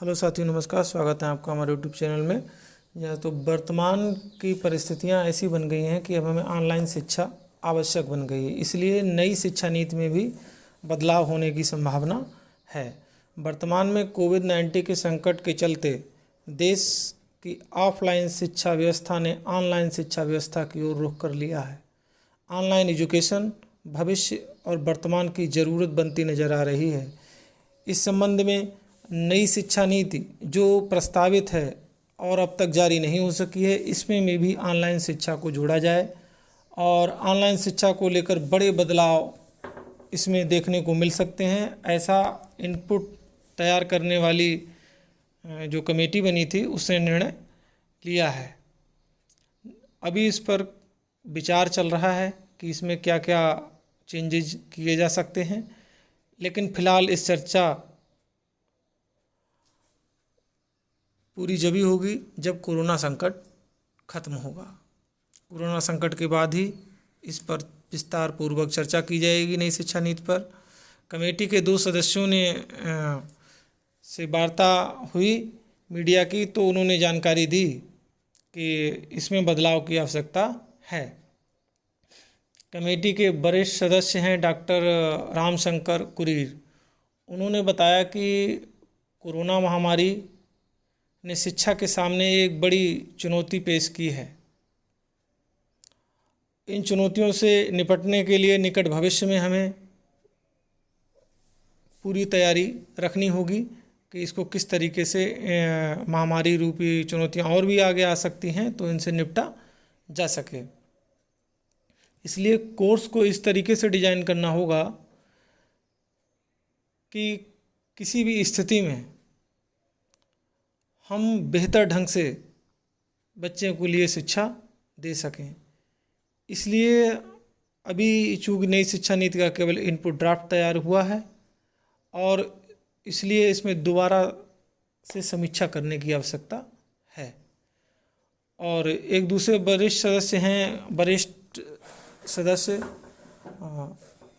Hello साथियों, नमस्कार। स्वागत है आपका हमारे यूट्यूब चैनल में। या तो वर्तमान की परिस्थितियां ऐसी बन गई हैं कि अब हमें ऑनलाइन शिक्षा आवश्यक बन गई है। इसलिए नई शिक्षा नीति में भी बदलाव होने की संभावना है। वर्तमान में कोविड-19 के संकट के चलते देश की ऑफलाइन शिक्षा व्यवस्था ने ऑनलाइन शिक्षा व्यवस्था की ओर रुख कर लिया है। ऑनलाइन एजुकेशन भविष्य और वर्तमान की ज़रूरत बनती नज़र आ रही है। इस संबंध में नई शिक्षा नीति जो प्रस्तावित है और अब तक जारी नहीं हो सकी है, इसमें में भी ऑनलाइन शिक्षा को जोड़ा जाए और ऑनलाइन शिक्षा को लेकर बड़े बदलाव इसमें देखने को मिल सकते हैं। ऐसा इनपुट तैयार करने वाली जो कमेटी बनी थी उसने निर्णय लिया है। अभी इस पर विचार चल रहा है कि इसमें क्या क्या चेंजेस किए जा सकते हैं, लेकिन फ़िलहाल इस चर्चा पूरी जभी होगी जब कोरोना संकट खत्म होगा। कोरोना संकट के बाद ही इस पर विस्तार पूर्वक चर्चा की जाएगी नई शिक्षा नीति पर। कमेटी के 2 सदस्यों ने से वार्ता हुई मीडिया की, तो उन्होंने जानकारी दी कि इसमें बदलाव की आवश्यकता है। कमेटी के वरिष्ठ सदस्य हैं डॉक्टर रामशंकर कुरीर। उन्होंने बताया कि कोरोना महामारी ने शिक्षा के सामने एक बड़ी चुनौती पेश की है। इन चुनौतियों से निपटने के लिए निकट भविष्य में हमें पूरी तैयारी रखनी होगी कि इसको किस तरीके से महामारी रूपी चुनौतियां और भी आगे आ सकती हैं तो इनसे निपटा जा सके। इसलिए कोर्स को इस तरीके से डिज़ाइन करना होगा कि किसी भी स्थिति में हम बेहतर ढंग से बच्चे को लिए शिक्षा दे सकें। इसलिए अभी चूँकि नई शिक्षा नीति का केवल इनपुट ड्राफ्ट तैयार हुआ है और इसलिए इसमें दोबारा से समीक्षा करने की आवश्यकता है। और एक दूसरे वरिष्ठ सदस्य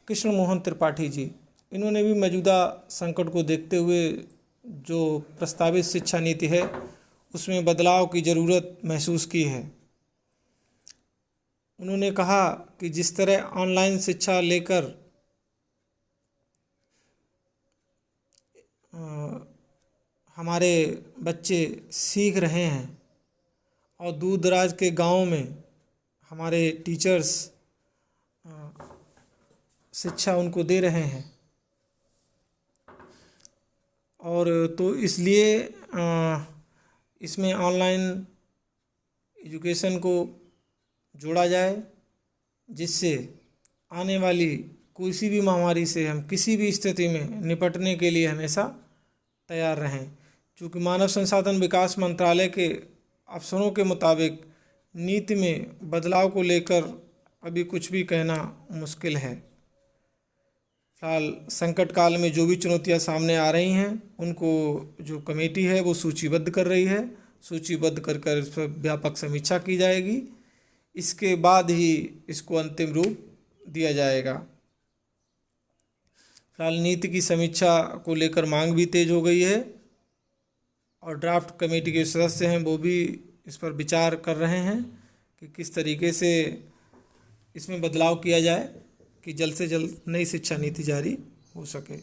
कृष्ण मोहन त्रिपाठी जी, इन्होंने भी मौजूदा संकट को देखते हुए जो प्रस्तावित शिक्षा नीति है उसमें बदलाव की ज़रूरत महसूस की है। उन्होंने कहा कि जिस तरह ऑनलाइन शिक्षा लेकर हमारे बच्चे सीख रहे हैं और दूर दराज के गाँव में हमारे टीचर्स शिक्षा उनको दे रहे हैं, और तो इसलिए इसमें ऑनलाइन एजुकेशन को जोड़ा जाए, जिससे आने वाली किसी भी महामारी से हम किसी भी स्थिति में निपटने के लिए हमेशा तैयार रहें। चूँकि मानव संसाधन विकास मंत्रालय के अफसरों के मुताबिक नीति में बदलाव को लेकर अभी कुछ भी कहना मुश्किल है। फिलहाल संकट काल में जो भी चुनौतियां सामने आ रही हैं उनको जो कमेटी है वो सूचीबद्ध कर रही है। सूचीबद्ध कर इस पर व्यापक समीक्षा की जाएगी। इसके बाद ही इसको अंतिम रूप दिया जाएगा। फिलहाल नीति की समीक्षा को लेकर मांग भी तेज हो गई है और ड्राफ्ट कमेटी के सदस्य हैं वो भी इस पर विचार कर रहे हैं कि किस तरीके से इसमें बदलाव किया जाए कि जल्द से जल्द नई शिक्षा नीति जारी हो सके।